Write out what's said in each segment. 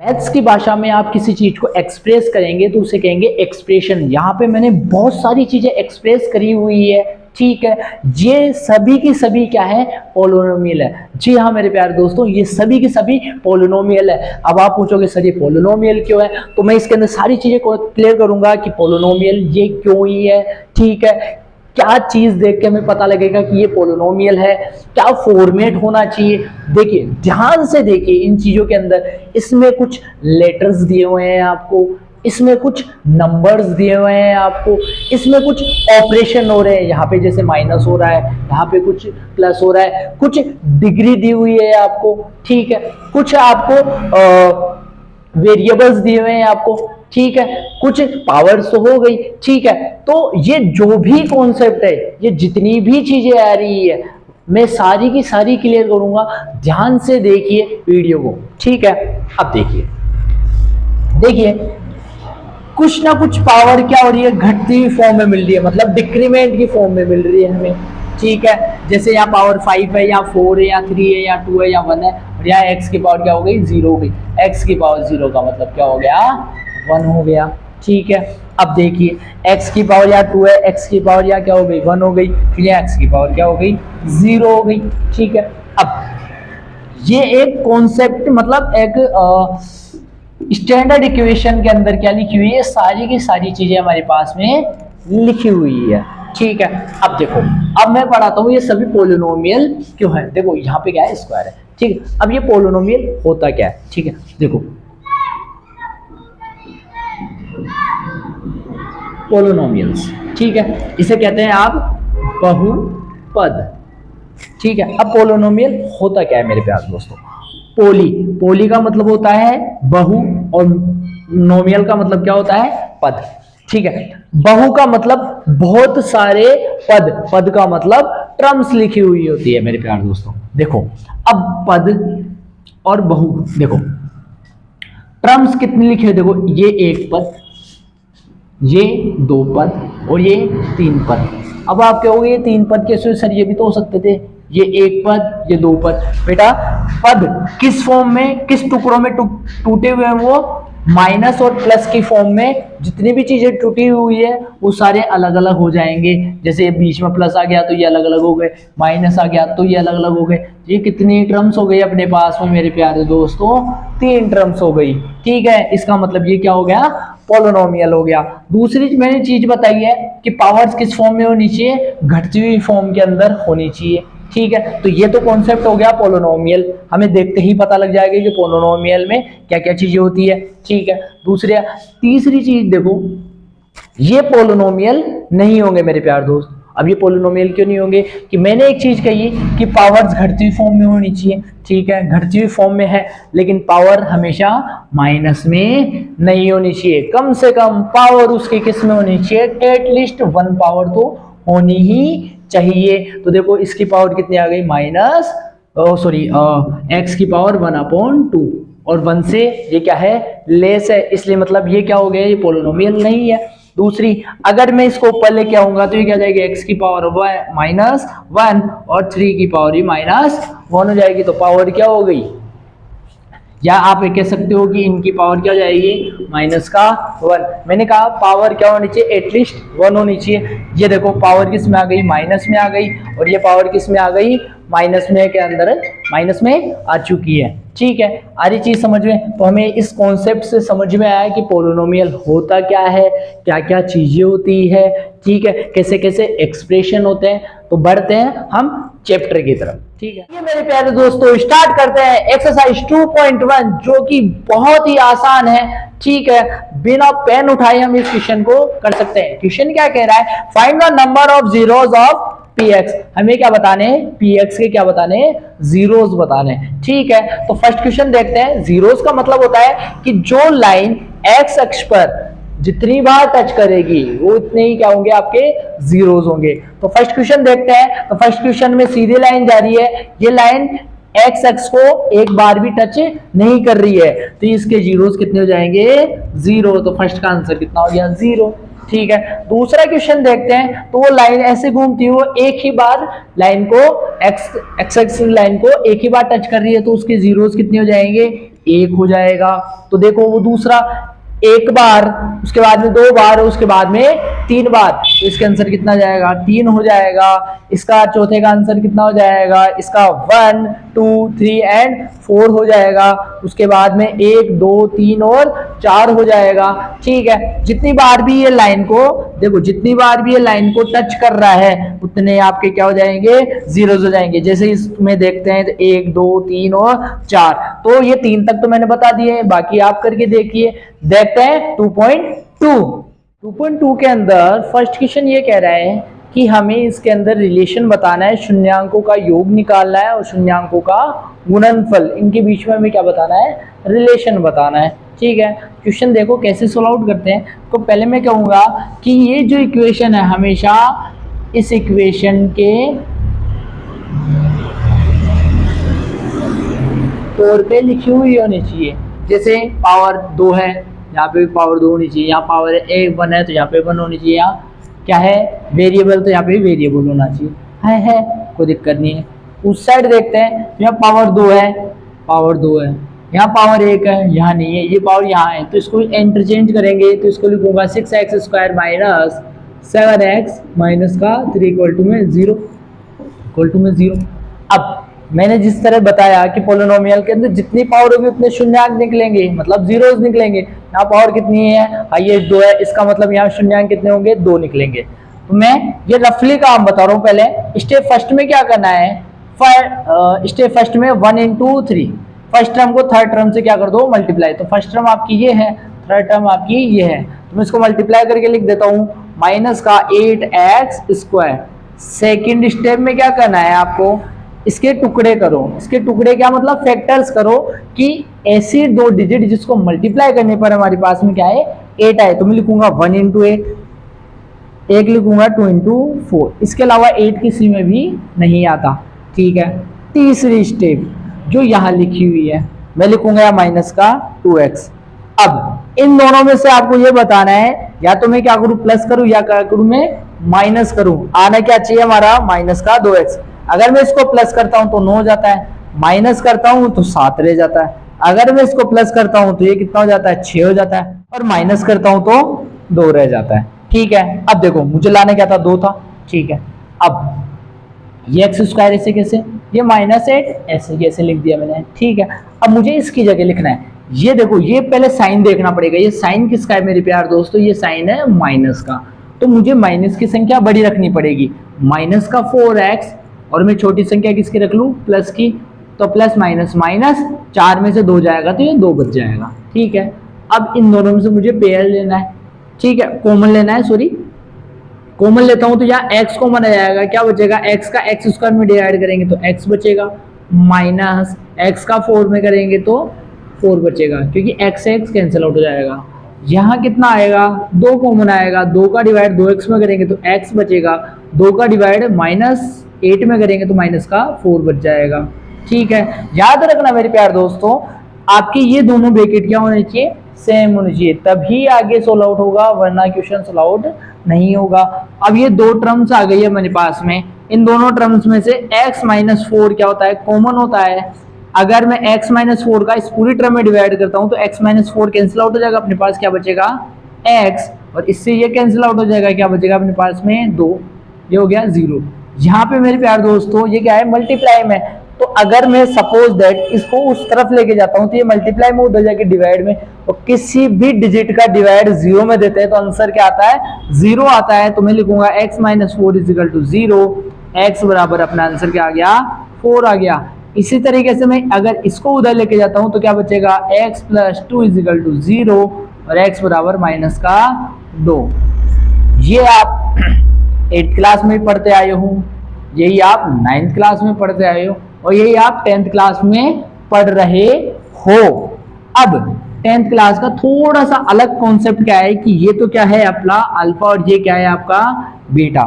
Maths की भाषा में आप किसी चीज को एक्सप्रेस करेंगे तो उसे कहेंगे एक्सप्रेशन। यहाँ पे मैंने बहुत सारी चीजें एक्सप्रेस करी हुई है, ठीक है। ये सभी की सभी क्या है, पोलिनोमियल है। जी हाँ मेरे प्यारे दोस्तों, ये सभी की सभी पोलिनोमियल है। अब आप पूछोगे सर ये पोलिनोमियल क्यों है, तो मैं इसके अंदर सारी चीजें को क्लियर करूंगा कि पोलिनोमियल ये क्यों ही है, ठीक है। क्या चीज देख के हमें पता लगेगा कि ये पोलिनोमियल है, क्या फॉर्मेट होना चाहिए। देखिए ध्यान से देखिए इन चीजों के अंदर, इसमें कुछ लेटर्स दिए हुए हैं आपको, इसमें कुछ नंबर्स दिए हुए हैं आपको, इसमें कुछ ऑपरेशन हो रहे हैं, यहाँ पे जैसे माइनस हो रहा है, यहाँ पे कुछ प्लस हो रहा है, कुछ डिग्री दी हुई है आपको, ठीक है। कुछ आपको वेरिएबल्स दिए हुए हैं आपको, ठीक है। कुछ पावर्स तो हो गई, ठीक है। तो ये जो भी कॉन्सेप्ट है, ये जितनी भी चीजें आ रही है, मैं सारी की सारी क्लियर करूंगा। ध्यान से देखिए वीडियो को, ठीक है। अब देखिए देखिए कुछ ना कुछ पावर क्या हो रही है, घटती हुई फॉर्म में मिल रही है, मतलब डिक्रीमेंट की फॉर्म में मिल रही है हमें, ठीक है। जैसे यहाँ पावर 5 है या 4 है या 3 है या 2 है या 1 है, और यहाँ एक्स की पावर क्या हो गई, 0 हो गई। एक्स की पावर 0 का मतलब क्या हो गया, 1 हो गया, ठीक है। अब देखिए x की पावर या 2 है, x की पावर या क्या हो गई, 1 हो गई, फिर यहाँ x की पावर क्या हो गई, 0 हो गई, ठीक है। अब ये एक कॉन्सेप्ट, मतलब एक स्टैंडर्ड इक्वेशन के अंदर क्या लिखी हुई है, सारी की सारी चीजें हमारे पास में लिखी हुई है, ठीक है। अब देखो, अब मैं पढ़ाता हूँ ये सभी पोलिनोमियल क्यों है। देखो यहाँ पे क्या है, स्क्वायर है, ठीक है। अब ये पोलिनोमियल होता क्या है, ठीक है। देखो पोलिनोमियल्स, ठीक है, इसे कहते हैं आप बहुपद, ठीक है। अब पोलिनोमियल होता क्या है मेरे प्यारे दोस्तों, पोली का मतलब होता है बहु, और नोमियल का मतलब क्या होता है, पद, ठीक है। बहु का मतलब बहुत सारे पद, पद का मतलब टर्म्स लिखी हुई होती है मेरे प्यारे दोस्तों। देखो अब पद और बहु, देखो टर्म्स कितनी लिखी है, देखो ये एक पद, ये 2 पद और ये 3 पद। अब आप कहोगे ये 3 पद कैसे सर, ये भी तो हो सकते थे, ये 1 पद ये 2 पद। बेटा पद किस फॉर्म में, किस टुकड़ों में टूटे हुए हैं, वो माइनस और प्लस की फॉर्म में। जितनी भी चीजें टूटी हुई है वो सारे अलग अलग हो जाएंगे। जैसे बीच में प्लस आ गया तो ये अलग अलग हो गए, माइनस आ गया तो ये अलग अलग हो गए। ये कितनी टर्म्स हो गई अपने पास में मेरे प्यारे दोस्तों, 3 टर्म्स हो गई, ठीक है। इसका मतलब ये क्या हो गया, पोलिनोमियल हो गया। दूसरी मैंने चीज बताई है कि पावर्स किस फॉर्म में होनी चाहिए, घटती हुई फॉर्म के अंदर होनी चाहिए, ठीक है। तो ये तो कॉन्सेप्ट हो गया पोलिनोमियल, हमें देखते ही पता लग जाएगा कि पोलिनोमियल में क्या क्या चीजें होती है, ठीक है। तीसरी चीज देखो, ये पोलिनोमियल नहीं होंगे मेरे प्यारे दोस्त। अब ये पोलिनोमियल क्यों नहीं होंगे, कि मैंने एक चीज कही कि पावर्स घटती हुई फॉर्म में होनी चाहिए, ठीक है। घटती हुई फॉर्म में है, लेकिन पावर हमेशा माइनस में नहीं होनी चाहिए। कम से कम पावर उसकी किस में होनी चाहिए, एटलीस्ट 1 पावर तो होनी ही चाहिए। तो देखो इसकी पावर कितनी आ गई, माइनस एक्स की पावर 1/2, और 1 से ये क्या है, लेस है, इसलिए मतलब ये क्या हो गया, ये पोलिनोमियल नहीं है। दूसरी, अगर मैं इसको ऊपर लेके आऊंगा तो ये क्या जाएगी, x की पावर -1 और 3 की पावर भी -1 हो जाएगी। तो पावर क्या हो गई, या आप ये कह सकते हो कि इनकी पावर क्या हो जाएगी, -1। मैंने कहा पावर क्या होनी चाहिए, एटलीस्ट 1 होनी चाहिए। ये देखो पावर किस में आ गई, माइनस में आ गई, और ये पावर किस में आ गई, माइनस में के अंदर माइनस में आ चुकी है, ठीक है। आ रही चीज समझ में। तो हमें इस कॉन्सेप्ट से समझ में आया कि पोलिनोमियल होता क्या है, क्या क्या चीजें होती है, ठीक है, कैसे कैसे एक्सप्रेशन होते हैं। तो बढ़ते हैं हम चैप्टर की तरफ, ठीक है। ये मेरे प्यारे दोस्तों स्टार्ट करते हैं एक्सरसाइज 2.1, जो कि बहुत ही आसान है, ठीक है। बिना पेन उठाए हम इस क्वेश्चन को कर सकते हैं। क्वेश्चन क्या कह रहा है, find the number of zeros of px। हमें क्या बताने, px के क्या बताने, जीरोस बताने, ठीक है। तो फर्स्ट क्वेश्चन देखते हैं। जीरोस का मतलब होता है कि जो लाइन x अक्ष पर जितनी बार टच करेगी वो इतने ही क्या होंगे, आपके जीरोस होंगे। तो फर्स्ट क्वेश्चन देखते हैं। तो फर्स्ट क्वेश्चन में सीधी लाइन जा रही है, ये लाइन एक्स एक्स को एक बार भी टच नहीं कर रही है, तो इसके जीरोस कितने हो जाएंगे, 0। तो फर्स्ट का आंसर कितना हो गया, 0, ठीक है। दूसरा क्वेश्चन देखते हैं। तो वो लाइन ऐसे घूमती हुई एक ही बार लाइन को एक्स एक्स लाइन को एक ही बार टच कर रही है, तो उसके जीरोस कितने हो जाएंगे, 1 हो जाएगा। तो देखो वो दूसरा एक बार, उसके बाद में 2 बार, उसके बाद में 3 बार, तो इसका आंसर कितना जाएगा, 3 हो जाएगा। इसका चौथे का आंसर कितना हो जाएगा, इसका 1 2 3 एंड 4 हो जाएगा। उसके बाद में 1 2 3 और 4 हो जाएगा। ठीक है, जितनी बार भी ये लाइन को देखो, जितनी बार भी ये लाइन को टच कर रहा है उतने आपके क्या हो जाएंगे, जीरोज हो जाएंगे। जैसे इसमें देखते हैं तो 1 2 3 और 4, तो ये 3 तक तो मैंने बता दिए, बाकी आप करके देखिए। देखते हैं 2.2 के अंदर फर्स्ट क्वेश्चन ये कह रहा है कि हमें इसके अंदर रिलेशन बताना है, शून्यांकों का योग निकालना है और शून्यांकों का गुणनफल, इनके बीच में हमें क्या बताना है, रिलेशन बताना है। ठीक है, क्वेश्चन देखो कैसे सोल्व आउट करते हैं। तो पहले मैं कहूंगा कि ये जो इक्वेशन है हमेशा इस इक्वेशन के तौर पे लिखी हुई होनी चाहिए। जैसे पावर 2 है, यहाँ पे भी पावर 2 होनी चाहिए, यहाँ पावर 1 है तो यहाँ पे 1 होनी चाहिए, यहाँ क्या है वेरिएबल तो यहाँ पे वेरिएबल होना चाहिए, है कोई दिक्कत नहीं है। उस साइड देखते हैं, यहाँ पावर 2 है, पावर 2 है, यहाँ पावर 1 है, यहाँ नहीं है, ये पावर यहाँ है, तो इसको इंटरचेंज करेंगे तो इसको लिखूंगा 6x² माइनस 7x माइनस का 3 इक्वल टू में 0, इक्वल टू में 0। अब मैंने जिस तरह बताया कि पोलिनोमियल के अंदर जितनी पावर होगी उतने शून्यांक निकलेंगे, मतलब जीरोस निकलेंगे। यहाँ पावर कितनी है, हाईएस्ट 2 है, इसका मतलब यहाँ शून्यांक कितने होंगे, 2 निकलेंगे। तो मैं ये रफली काम बता रहा हूँ। पहले स्टेप फर्स्ट में क्या करना है, स्टेप फर्स्ट में 1 into 3, फर्स्ट टर्म को थर्ड टर्म से क्या कर दो, मल्टीप्लाई। तो फर्स्ट टर्म आपकी ये है, थर्ड टर्म आपकी ये है, तो मैं इसको मल्टीप्लाई करके लिख देता हूँ, माइनस का 8x²। सेकेंड स्टेप में क्या करना है आपको, इसके टुकड़े करो। इसके टुकड़े क्या मतलब, फैक्टर्स करो कि ऐसी 2 डिजिट जिसको मल्टीप्लाई करने पर हमारे पास में क्या है, 8 आए। तो मैं लिखूंगा 1 into 8, एक लिखूंगा 2 into 4, इसके अलावा 8 किसी में भी नहीं आता। ठीक है, तीसरी स्टेप जो यहाँ लिखी हुई है, मैं लिखूंगा माइनस का 2x। अब इन दोनों में से आपको ये बताना है, या तो मैं क्या करूं, प्लस करूं, या क्या करूं, मैं माइनस करूं। आना क्या चाहिए हमारा, माइनस का 2x। अगर मैं इसको प्लस करता हूं तो 9 हो जाता है, माइनस करता हूं तो 7 रह जाता है। अगर मैं इसको प्लस करता हूं तो ये कितना हो जाता है, 6 हो जाता है, और माइनस करता हूं तो 2 रह जाता है। ठीक है, अब देखो मुझे लाने क्या था, 2 था। ठीक है, अब ये x² ऐसे कैसे, ये -8 ऐसे कैसे लिख दिया मैंने। ठीक है, अब मुझे इसकी जगह लिखना है, ये देखो, ये पहले साइन देखना पड़ेगा। ये साइन किसका है मेरे प्यार दोस्तों, ये साइन है माइनस का, तो मुझे माइनस की संख्या बड़ी रखनी पड़ेगी, माइनस का 4x, और मैं छोटी संख्या किसकी रख लूं, प्लस की। तो प्लस माइनस माइनस, 4 में से 2 जाएगा तो ये 2 बच जाएगा। ठीक है, अब इन दोनों में से मुझे पेयर लेना है। ठीक है, कॉमन लेना है, सॉरी कॉमन लेता हूं तो यहाँ x कॉमन आ जाएगा, क्या बचेगा, x का x² में डिवाइड करेंगे तो x बचेगा, माइनस x का 4 में करेंगे तो 4 बचेगा, क्योंकि x से x कैंसिल आउट हो जाएगा। यहाँ कितना आएगा, 2 कॉमन आएगा, 2 का डिवाइड 2x में करेंगे तो x बचेगा, 2 का डिवाइड -8 में करेंगे तो माइनस का 4 बच जाएगा। ठीक है, याद रखना मेरे प्यार दोस्तों, आपके ये दोनों ब्रैकेट क्या होने चाहिए, सेम होनी चाहिए, तभी आगे सोल्व आउट होगा, वरना क्वेश्चन सोल्व आउट नहीं होगा। अब ये 2 टर्म्स आ गई है मेरे पास में, इन दोनों टर्म्स में से x - 4 क्या होता है, कॉमन होता है। अगर मैं x - 4 का इस पूरी टर्म में डिवाइड करता हूं तो x - 4 कैंसिल आउट हो जाएगा, अपने पास क्या बचेगा, x, और इससे ये कैंसिल आउट हो जाएगा, क्या बचेगा अपने पास में 2, ये हो गया 0। यहाँ पे मेरे प्यार दोस्तों ये क्या है, मल्टीप्लाई में, तो अगर मैं सपोज दैट इसको उस तरफ लेके जाता हूं तो ये मल्टीप्लाई में उधर जाके डिवाइड में, और किसी भी डिजिट का डिवाइड 0 में देते हैं तो आंसर क्या आता है, 0 आता है। तो मैं लिखूंगा x - 4 = 0, x बराबर अपना आंसर क्या आ गया, 4 आ गया। इसी तरीके से मैं अगर इसको उधर लेके जाता हूं तो क्या बचेगा, x + 2 = 0, और x बराबर -2। ये आप 8th क्लास में पढ़ते आए हो, यही आप 9th क्लास में पढ़ते आए हो, और यही आप 10th क्लास में पढ़ रहे हो। अब 10th क्लास का थोड़ा सा अलग कॉन्सेप्ट क्या है कि ये तो क्या है अपना अल्फा, और ये क्या है आपका बीटा।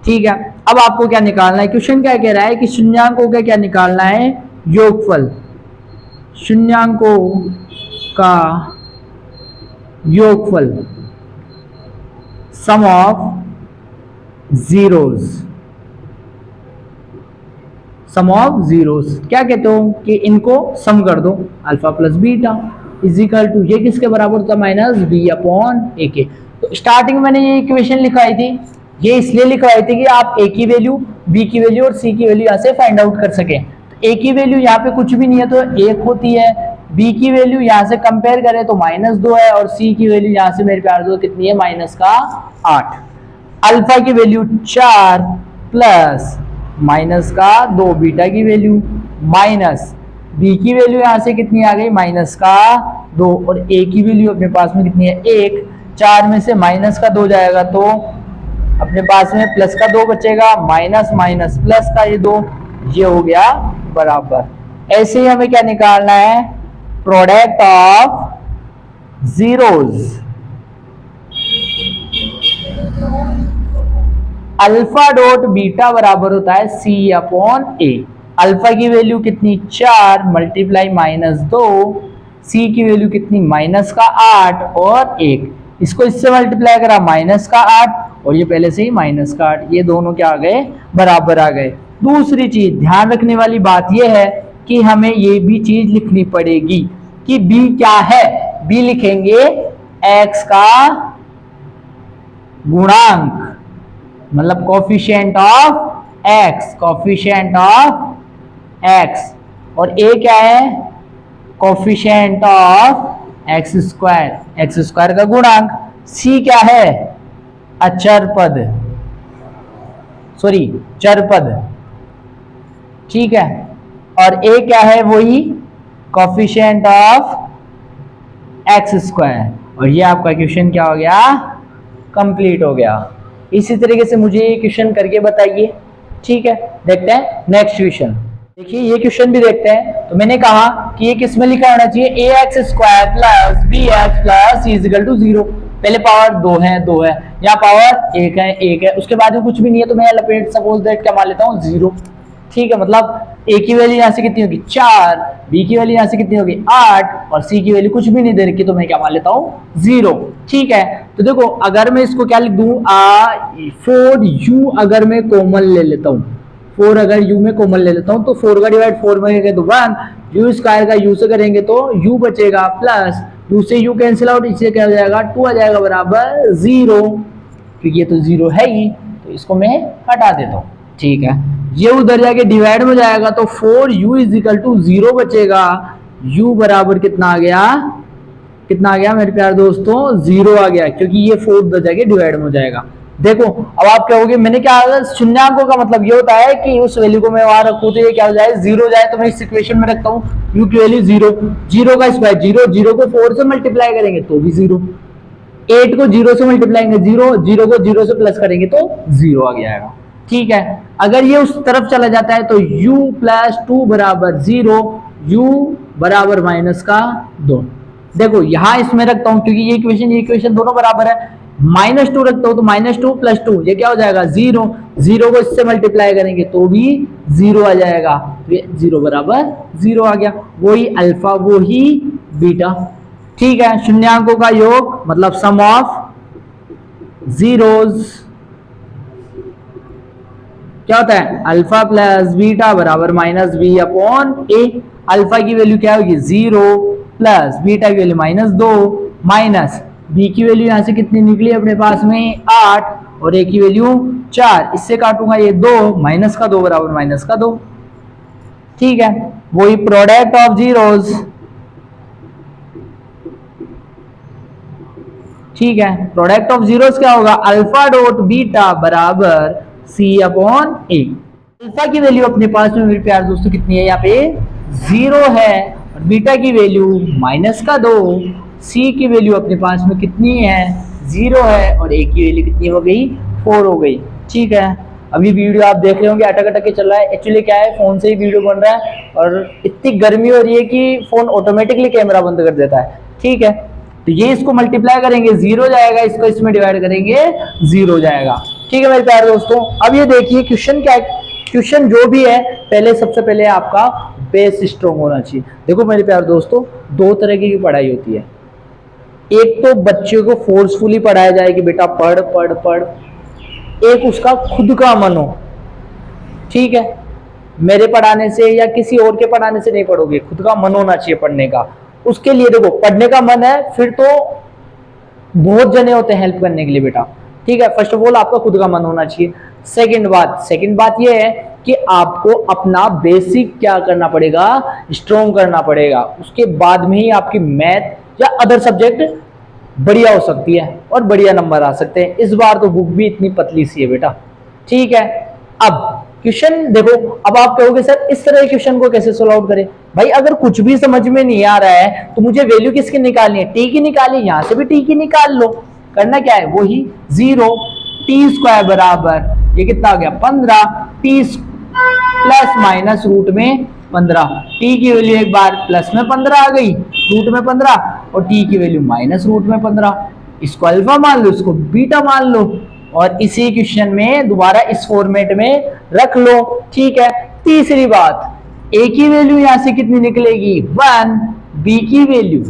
ठीक है, अब आपको क्या निकालना है, क्वेश्चन क्या कह रहा है कि शून्यांकों का क्या निकालना है, योगफल, शून्यांकों का योगफल, sum of zeros, sum of zeros. क्या कहते हो कि इनको सम कर दो, alpha plus beta is equal to, ये किसके बराबर होता है, माइनस बी अपॉन ए के। तो स्टार्टिंग मैंने ये इक्वेशन लिखवाई थी, ये इसलिए लिखवाई थी कि आप ए की वैल्यू, बी की वैल्यू और सी की वैल्यू यहाँ से फाइंड आउट कर सकें। तो ए की वैल्यू यहाँ पे कुछ भी नहीं है तो 1 होती है, बी की वैल्यू यहाँ से कंपेयर करें तो -2 है, और सी की वैल्यू यहाँ से मेरे प्यार दोस्त कितनी है, -8। अल्फा की वैल्यू 4 प्लस -2, बीटा की वैल्यू माइनस बी की वैल्यू यहाँ से कितनी आ गई, -2, और ए की वैल्यू अपने पास में कितनी है, 1। 4 में से -2 जाएगा तो अपने पास में +2 बचेगा, माइनस माइनस प्लस का ये 2, ये हो गया बराबर। ऐसे ही हमें क्या निकालना है, product of zeros. Alpha dot beta बराबर होता है सी अपॉन ए। अल्फा की वैल्यू कितनी, 4 मल्टीप्लाई -2, सी की वैल्यू कितनी, -8 और 1, इसको इससे मल्टीप्लाई करा -8, और ये पहले से ही -8, ये दोनों क्या आ गए, बराबर आ गए। दूसरी चीज ध्यान रखने वाली बात यह है कि हमें ये भी चीज लिखनी पड़ेगी कि b क्या है, b लिखेंगे x का गुणांक, मतलब coefficient of x, coefficient of x, और a क्या है, कोफिशिएंट ऑफ x स्क्वायर का गुणांक। c क्या है, अचर पद, सॉरी चर पद, ठीक है, और a क्या है, वही कोफिशिएंट ऑफ x स्क्वायर, और ये आपका क्वेश्चन क्या हो गया, कंप्लीट हो गया। इसी तरीके से मुझे ये क्वेश्चन करके बताइए, ठीक है। देखते हैं नेक्स्ट क्वेश्चन। देखिए ये क्वेश्चन भी देखते हैं। तो मैंने कहा कि ये किस में लिखा होना चाहिए, ax square plus bx plus is equal to 0। पहले पावर 2 है, यहाँ पावर 1 है, उसके बाद में कुछ भी नहीं है, तो मैं लपेट सपोज दैट क्या मान लेता हूँ, 0, ठीक है। मतलब a की वैल्यू यहाँ से कितनी होगी, 4, b की वैल्यू यहाँ से कितनी होगी, 8, और c की वैल्यू कुछ भी नहीं दे रखी, तो मैं क्या मान लेता हूँ, 0, ठीक है। तो देखो अगर मैं इसको क्या लिख दूं, 4u अगर मैं कॉमन ले लेता हूँ, 4 अगर u में कॉमन ले लेता हूँ तो 4 का डिवाइड 4 में करेंगे तो 1, u स्क्वायर का u से करेंगे तो u बचेगा, प्लस u से u कैंसिल आउट, इससे क्या हो जाएगा, 2 आ जाएगा बराबर 0, क्योंकि ये तो 0 है ही, तो इसको मैं हटा देता हूँ, ठीक है। ये उधर जाके डिवाइड में जाएगा तो 4u इज इक्वल टू 0 बचेगा, u बराबर कितना आ गया मेरे प्यारे दोस्तों, 0 आ गया, क्योंकि ये 4 उधर जाके डिवाइड में हो जाएगा। देखो अब आप कहोगे मैंने क्या, शून्यांकों का मतलब ये होता है कि उस वैल्यू को मैं वहां रखूं तो ये क्या हो जाए, 0 जाए, तो मैं इस इक्वेशन में रखता हूँ u की वैल्यू 0, 0 का स्क्वायर 0, 0 को 4 से मल्टीप्लाई करेंगे तो भी 0, 8 को 0 से मल्टीप्लाई करेंगे 0, 0 को 0 से प्लस करेंगे तो 0 आ जाएगा, ठीक है। अगर ये उस तरफ चला जाता है तो u प्लस 2 बराबर 0, u बराबर -2। देखो यहां इसमें रखता हूं क्योंकि ये इक्वेशन दोनों बराबर है, -2 रखता हूं तो -2 + 2 ये क्या हो जाएगा, 0, 0 को इससे मल्टीप्लाई करेंगे तो भी 0 आ जाएगा, तो ये 0 बराबर 0 आ गया, वही अल्फा वही बीटा, ठीक है। शून्यांकों का योग मतलब सम ऑफ जीरोज क्या होता है, अल्फा प्लस बीटा बराबर -b अपॉन a। अल्फा की वैल्यू क्या होगी, 0, प्लस बीटा की वैल्यू -2, माइनस b की वैल्यू यहां से कितनी निकली अपने पास में 8, और a की वैल्यू 4, इससे काटूंगा ये 2, -2 बराबर -2, ठीक है। वही प्रोडक्ट ऑफ जीरोज, ठीक है। प्रोडक्ट ऑफ जीरोज क्या होगा, अल्फा डॉट बीटा बराबर c अपॉन a। अल्फा की वैल्यू अपने पास में मेरे प्यारे दोस्तों कितनी है, यहाँ पे 0 है, और बीटा की वैल्यू -2, c की वैल्यू अपने पास में कितनी है, 0 है, और a की वैल्यू कितनी हो गई, 4 हो गई, ठीक है। अभी वीडियो आप देख रहे होंगे अटक अटक के चल रहा है, एक्चुअली क्या है फोन से ही वीडियो बन रहा है, और इतनी गर्मी हो रही है कि फोन ऑटोमेटिकली कैमरा बंद कर देता है, ठीक है। तो ये इसको मल्टीप्लाई करेंगे 0 जाएगा, इसको इसमें डिवाइड करेंगे 0 जाएगा, ठीक है मेरे प्यारे दोस्तों। अब ये देखिए क्वेश्चन क्या है, क्वेश्चन जो भी है पहले सबसे पहले आपका बेस स्ट्रॉन्ग होना चाहिए। देखो मेरे प्यारे दोस्तों, दो तरह की पढ़ाई होती है, एक तो बच्चे को फोर्सफुली पढ़ाया जाए कि बेटा पढ़ पढ़ पढ़, एक उसका खुद का मन हो, ठीक है। मेरे पढ़ाने से या किसी और के पढ़ाने से नहीं पढ़ोगे, खुद का मन होना चाहिए पढ़ने का। उसके लिए देखो, पढ़ने का मन है फिर तो बहुत जने होते हैं हेल्प करने के लिए बेटा, ठीक है। फर्स्ट ऑफ ऑल आपका खुद का मन होना चाहिए। सेकंड बात ये है कि आपको अपना बेसिक क्या करना पड़ेगा, स्ट्रॉन्ग करना पड़ेगा। उसके बाद में ही आपकी मैथ या अदर सब्जेक्ट बढ़िया हो सकती है और बढ़िया नंबर आ सकते हैं। इस बार तो बुक भी इतनी पतली सी है बेटा, ठीक है। अब क्वेश्चन देखो, अब आप कहोगे सर इस तरह के क्वेश्चन को कैसे सोल्व आउट करें। भाई अगर कुछ भी समझ में नहीं आ रहा है तो मुझे वैल्यू किसकी निकालनी है, टी की निकाली, यहां से भी टी की निकाल लो। करना क्या है, वही 0 टी स्क्वायर बराबर ये कितना आ गया 15, टी प्लस माइनस रूट में 15, टी की वैल्यू एक बार प्लस में 15 आ गई, रूट में 15, और टी की वैल्यू माइनस रूट में 15। इसको अल्फा मान लो, इसको बीटा मान लो, और इसी क्वेश्चन में दोबारा इस फॉर्मेट में रख लो, ठीक है। तीसरी बात, ए की वैल्यू यहां से कितनी निकलेगी 1, बी की वैल्यू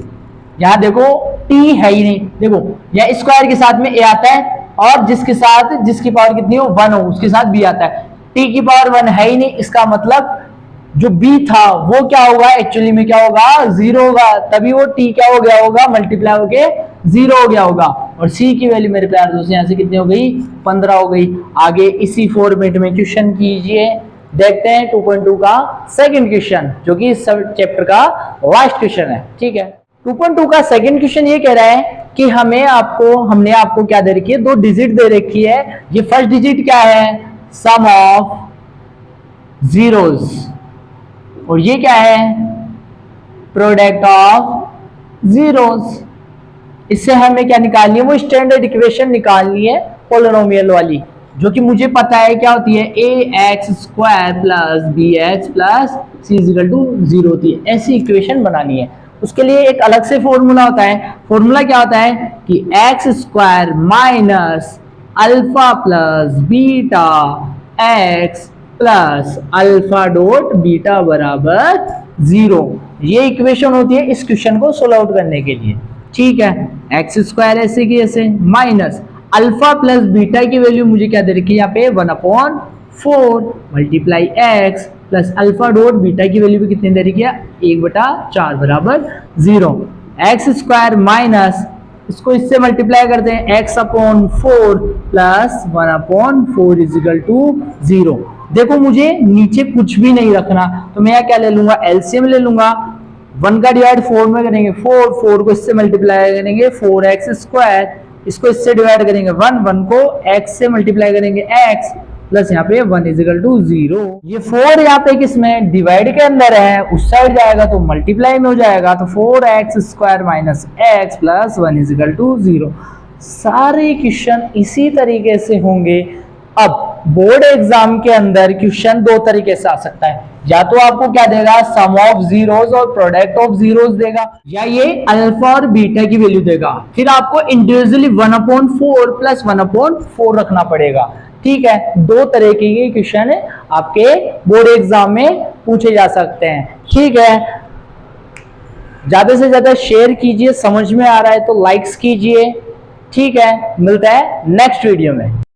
यहां देखो टी है ही नहीं, देखो यह स्क्वायर के साथ में ए आता है, और जिसकी पावर कितनी हो 1 हो उसके साथ बी आता है। टी की पावर 1 है ही नहीं, इसका मतलब जो बी था वो क्या होगा, एक्चुअली में क्या होगा 0 होगा, तभी वो टी क्या हो गया होगा, मल्टीप्लाई होके 0 हो गया होगा। और सी की वैल्यू मेरे प्यार दोस्तों यहां से कितनी हो गई 15 हो गई। आगे इसी फॉर्मेट में क्वेश्चन कीजिए, देखते हैं 2.2 का सेकंड क्वेश्चन, जो कि इस चैप्टर का लास्ट क्वेश्चन है, ठीक है। 2.2 का सेकंड क्वेश्चन ये कह रहा है कि हमने आपको क्या दे रखी है, 2 डिजिट दे रखी है। ये फर्स्ट डिजिट क्या है, सम ऑफ जीरोस, और ये क्या है, प्रोडक्ट ऑफ जीरोस। इससे हमें क्या निकालनी है, वो स्टैंडर्ड इक्वेशन निकालनी है पोलिनोमियल वाली, जो कि मुझे पता है क्या होती है, a x square plus b x plus c equal to 0 होती है। ऐसी इक्वेशन बनानी है, उसके लिए एक अलग से फॉर्मूला होता है। फॉर्मूला क्या होता है कि x square minus alpha plus beta x plus alpha dot beta बराबर 0। ये इक्वेशन होती है इस क्वेश्चन को सोल्व आउट करने के लिए, ठीक है। एक्स स्क्वायर ऐसे की ऐसे माइनस अल्फा प्लस बीटा की वैल्यू मुझे क्या दे रखी है यहाँ पे 1/4 multiply x plus alpha dot beta की वैल्यू भी कितनी दे रखी है 1/4 बराबर 0। एक्स स्क्वायर माइनस, इसको इससे मल्टीप्लाई करते हैं, x/4 plus 1/4 is equal to 0। देखो मुझे नीचे कुछ भी नहीं रखना, तो मैं क्या ले लूंगा, एलसीएम ले लूंगा। 1 का डिवाइड 4 में करेंगे 4 को इससे मल्टीप्लाई करेंगे 4x स्क्वायर, इसको इससे डिवाइड करेंगे 1 को x से मल्टीप्लाई करेंगे x प्लस यहाँ पे 1 इज इक्वल टू 0। ये 4 यहाँ पे किसमें डिवाइड के अंदर है, उस साइड जाएगा तो मल्टीप्लाई में हो जाएगा, तो 4x square minus x plus 1 is equal to 0। सारे क्वेश्चन इसी तरीके से होंगे। अब बोर्ड एग्जाम के अंदर क्वेश्चन 2 तरीके से आ सकता है, या तो आपको क्या देगा सम ऑफ जीरोस और प्रोडक्ट ऑफ जीरोस देगा, या ये अल्फा और बीटा की वैल्यू देगा। फिर आपको इंडिविजुअली 1/4 प्लस 1/4 रखना पड़ेगा, ठीक है। 2 तरह के क्वेश्चन आपके बोर्ड एग्जाम में पूछे जा सकते हैं, ठीक है। ज्यादा से ज्यादा शेयर कीजिए, समझ में आ रहा है तो लाइक्स कीजिए, ठीक है। मिलता है नेक्स्ट वीडियो में।